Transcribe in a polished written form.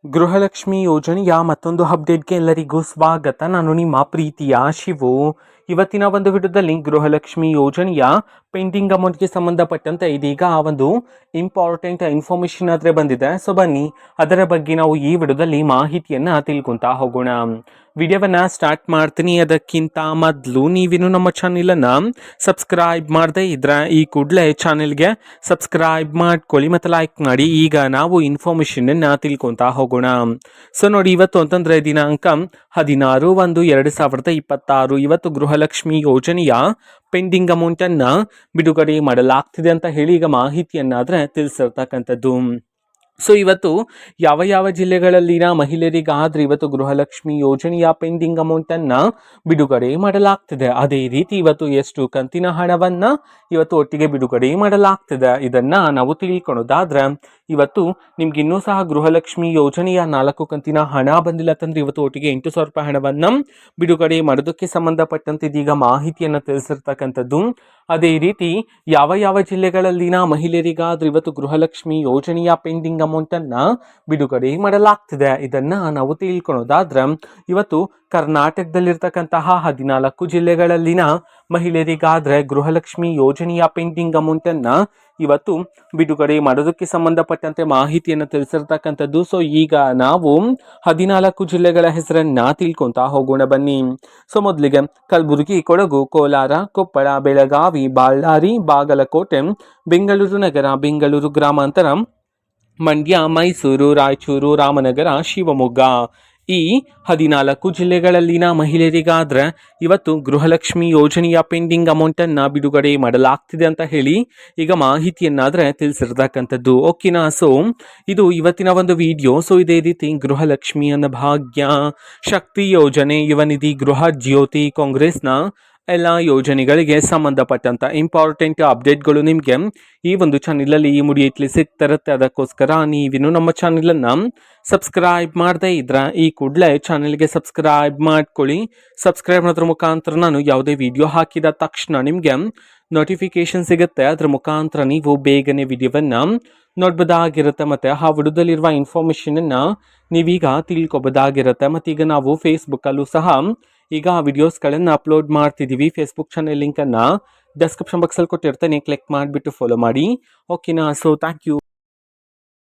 ಗೃಹಲಕ್ಷ್ಮಿ ಯೋಜನೆಯ ಮತ್ತೊಂದು ಅಪ್ಡೇಟ್ಗೆ ಎಲ್ಲರಿಗೂ ಸ್ವಾಗತ. ನಾನು ನಿಮ್ಮ ಪ್ರೀತಿಯ ಶಿವು. ಇವತ್ತಿನ ಒಂದು ವಿಡಿಯೋದಲ್ಲಿ ಗೃಹಲಕ್ಷ್ಮಿ ಯೋಜನೆಯ ಪೆಂಡಿಂಗ್ ಅಮೌಂಟ್ಗೆ ಸಂಬಂಧಪಟ್ಟಂತೆ ಇದೀಗ ಒಂದು ಇಂಪಾರ್ಟೆಂಟ್ ಇನ್ಫಾರ್ಮೇಶನ್ ಆದರೆ ಬಂದಿದೆ. ಸೊ ಬನ್ನಿ ಅದರ ಬಗ್ಗೆ ನಾವು ಈ ವಿಡಿಯೋದಲ್ಲಿ ಮಾಹಿತಿಯನ್ನು ತಿಳ್ಕೊತಾ ಹೋಗೋಣ. ವಿಡಿಯೋವನ್ನು ಸ್ಟಾರ್ಟ್ ಮಾಡ್ತೀನಿ. ಅದಕ್ಕಿಂತ ಮೊದಲು ನೀವಿನ್ನು ನಮ್ಮ ಚಾನೆಲನ್ನು ಸಬ್ಸ್ಕ್ರೈಬ್ ಮಾಡದೇ ಇದ್ರೆ ಈ ಕೂಡಲೇ ಚಾನೆಲ್ಗೆ ಸಬ್ಸ್ಕ್ರೈಬ್ ಮಾಡ್ಕೊಳ್ಳಿ ಮತ್ತು ಲೈಕ್ ಮಾಡಿ. ಈಗ ನಾವು ಇನ್ಫಾರ್ಮೇಷನನ್ನು ತಿಳ್ಕೊತಾ ಹೋಗೋಣ. ಸೊ ನೋಡಿ, ಇವತ್ತು ಅಂತಂದರೆ ದಿನಾಂಕ 16/1/2026 ಇವತ್ತು ಗೃಹಲಕ್ಷ್ಮಿ ಯೋಜನೆಯ ಪೆಂಡಿಂಗ್ ಅಮೌಂಟನ್ನು ಬಿಡುಗಡೆ ಮಾಡಲಾಗ್ತಿದೆ ಅಂತ ಹೇಳಿ ಈಗ ಮಾಹಿತಿಯನ್ನಾದರೆ ತಿಳಿಸಿರ್ತಕ್ಕಂಥದ್ದು. ಸೊ ಇವತ್ತು ಯಾವ ಜಿಲ್ಲೆಗಳಲ್ಲಿನ ಮಹಿಳೆಯರಿಗಾದ್ರೆ ಇವತ್ತು ಗೃಹಲಕ್ಷ್ಮಿ ಯೋಜನೆಯ ಪೆಂಡಿಂಗ್ ಅಮೌಂಟನ್ನು ಬಿಡುಗಡೆ ಮಾಡಲಾಗ್ತಿದೆ. ಅದೇ ರೀತಿ ಇವತ್ತು ಎಷ್ಟು ಕಂತಿನ ಹಣವನ್ನು ಇವತ್ತು ಒಟ್ಟಿಗೆ ಬಿಡುಗಡೆ ಮಾಡಲಾಗ್ತಿದೆ ಇದನ್ನು ನಾವು ತಿಳ್ಕೊಳ್ಳೋದಾದ್ರೆ, ಇವತ್ತು ನಿಮ್ಗೆ ಇನ್ನೂ ಸಹ ಗೃಹಲಕ್ಷ್ಮಿ ಯೋಜನೆಯ 4 ಕಂತಿನ ಹಣ ಬಂದಿಲ್ಲ ಅಂತಂದ್ರೆ ಇವತ್ತು ಒಟ್ಟಿಗೆ 8,000 ರೂಪಾಯಿ ಹಣವನ್ನು ಬಿಡುಗಡೆ ಮಾಡೋದಕ್ಕೆ ಸಂಬಂಧಪಟ್ಟಂತೆ ಇದೀಗ ಮಾಹಿತಿಯನ್ನು ತಿಳಿಸಿರ್ತಕ್ಕಂಥದ್ದು. ಅದೇ ರೀತಿ ಯಾವ ಜಿಲ್ಲೆಗಳಲ್ಲಿನ ಮಹಿಳೆಯರಿಗಾದ್ರೂ ಇವತ್ತು ಗೃಹಲಕ್ಷ್ಮಿ ಯೋಜನೆಯ ಪೆಂಡಿಂಗ್ ಅಮೌಂಟನ್ನು ಬಿಡುಗಡೆ ಮಾಡಲಾಗ್ತಿದೆ ಇದನ್ನು ನಾವು ತಿಳ್ಕೊಳ್ಳೋದಾದ್ರೆ, ಇವತ್ತು ಕರ್ನಾಟಕದಲ್ಲಿರ್ತಕ್ಕಂತಹ 14 ಜಿಲ್ಲೆಗಳಲ್ಲಿನ ಮಹಿಳೆಯರಿಗಾದ್ರೆ ಗೃಹಲಕ್ಷ್ಮಿ ಯೋಜನೆಯ ಪೆಂಡಿಂಗ್ ಅಮೌಂಟನ್ನು ಇವತ್ತು ಬಿಡುಗಡೆ ಮಾಡೋದಕ್ಕೆ ಸಂಬಂಧಪಟ್ಟಂತೆ ಮಾಹಿತಿಯನ್ನು ತಿಳಿಸಿರ್ತಕ್ಕಂಥದ್ದು. ಸೊ ಈಗ ನಾವು 14 ಜಿಲ್ಲೆಗಳ ಹೆಸರನ್ನ ತಿಳ್ಕೊತಾ ಹೋಗೋಣ ಬನ್ನಿ. ಸೊ ಮೊದಲಿಗೆ ಕಲಬುರಗಿ, ಕೊಡಗು, ಕೋಲಾರ, ಕೊಪ್ಪಳ, ಬೆಳಗಾವಿ, ಬಳ್ಳಾರಿ, ಬಾಗಲಕೋಟೆ, ಬೆಂಗಳೂರು ನಗರ, ಬೆಂಗಳೂರು ಗ್ರಾಮಾಂತರ, ಮಂಡ್ಯ, ಮೈಸೂರು, ರಾಯಚೂರು, ರಾಮನಗರ, ಶಿವಮೊಗ್ಗ ಈ 14 ಜಿಲ್ಲೆಗಳಲ್ಲಿನ ಮಹಿಳೆಯರಿಗಾದ್ರೆ ಇವತ್ತು ಗೃಹಲಕ್ಷ್ಮಿ ಯೋಜನೆಯ ಪೆಂಡಿಂಗ್ ಅಮೌಂಟನ್ನು ಬಿಡುಗಡೆ ಮಾಡಲಾಗ್ತಿದೆ ಅಂತ ಹೇಳಿ ಈಗ ಮಾಹಿತಿಯನ್ನಾದರೆ ತಿಳಿಸಿರ್ತಕ್ಕಂಥದ್ದು. ಓಕೆನಾ? ಸೊ ಇದು ಇವತ್ತಿನ ಒಂದು ವಿಡಿಯೋ. ಸೊ ಇದೇ ರೀತಿ ಗೃಹಲಕ್ಷ್ಮಿ ಅನ್ನಭಾಗ್ಯ, ಶಕ್ತಿ ಯೋಜನೆ, ಯುವ ನಿಧಿ, ಗೃಹ ಜ್ಯೋತಿ, ಕಾಂಗ್ರೆಸ್ನ ಎಲ್ಲ ಯೋಜನೆಗಳಿಗೆ ಸಂಬಂಧಪಟ್ಟಂತ ಇಂಪಾರ್ಟೆಂಟ್ ಅಪ್ಡೇಟ್ಗಳು ನಿಮಗೆ ಈ ಒಂದು ಚಾನೆಲಲ್ಲಿ ಈ ಮುಡಿಯತ್ಲಿ ಸಿಗ್ತಿರುತ್ತೆ. ಅದಕ್ಕೋಸ್ಕರ ನೀವಿನ್ನು ನಮ್ಮ ಚಾನೆಲನ್ನು ಸಬ್ಸ್ಕ್ರೈಬ್ ಮಾಡದೇ ಇದ್ರೆ ಈ ಕೂಡಲೇ ಚಾನೆಲ್ಗೆ ಸಬ್ಸ್ಕ್ರೈಬ್ ಮಾಡ್ಕೊಳ್ಳಿ. ಸಬ್ಸ್ಕ್ರೈಬ್ ಮಾಡೋದ್ರ ಮುಖಾಂತರ ನಾನು ಯಾವುದೇ ವಿಡಿಯೋ ಹಾಕಿದ ತಕ್ಷಣ ನಿಮಗೆ ನೋಟಿಫಿಕೇಶನ್ ಸಿಗುತ್ತೆ. ಅದರ ಮುಖಾಂತರ ನೀವು ಬೇಗನೆ ವಿಡಿಯೋವನ್ನು ನೋಡ್ಬೋದಾಗಿರುತ್ತೆ ಮತ್ತು ಆ ವಿಡಿಯೋದಲ್ಲಿರುವ ಇನ್ಫಾರ್ಮೇಷನನ್ನು ನೀವೀಗ ತಿಳ್ಕೊಬೋದಾಗಿರುತ್ತೆ. ಮತ್ತೀಗ ನಾವು ಫೇಸ್ಬುಕ್ಕಲ್ಲೂ ಸಹ ಈಗ ವಿಡಿಯೋಸ್ಗಳನ್ನು ಅಪ್ಲೋಡ್ ಮಾಡ್ತಿದ್ದೀವಿ. ಫೇಸ್ಬುಕ್ ಚಾನೆಲ್ ಲಿಂಕನ್ನು ಡಿಸ್ಕ್ರಿಪ್ಷನ್ ಬಾಕ್ಸಲ್ಲಿ ಕೊಟ್ಟಿರ್ತೇನೆ, ಕ್ಲಿಕ್ ಮಾಡಿಬಿಟ್ಟು ಫಾಲೋ ಮಾಡಿ. ಓಕೆನಾ? So thank you.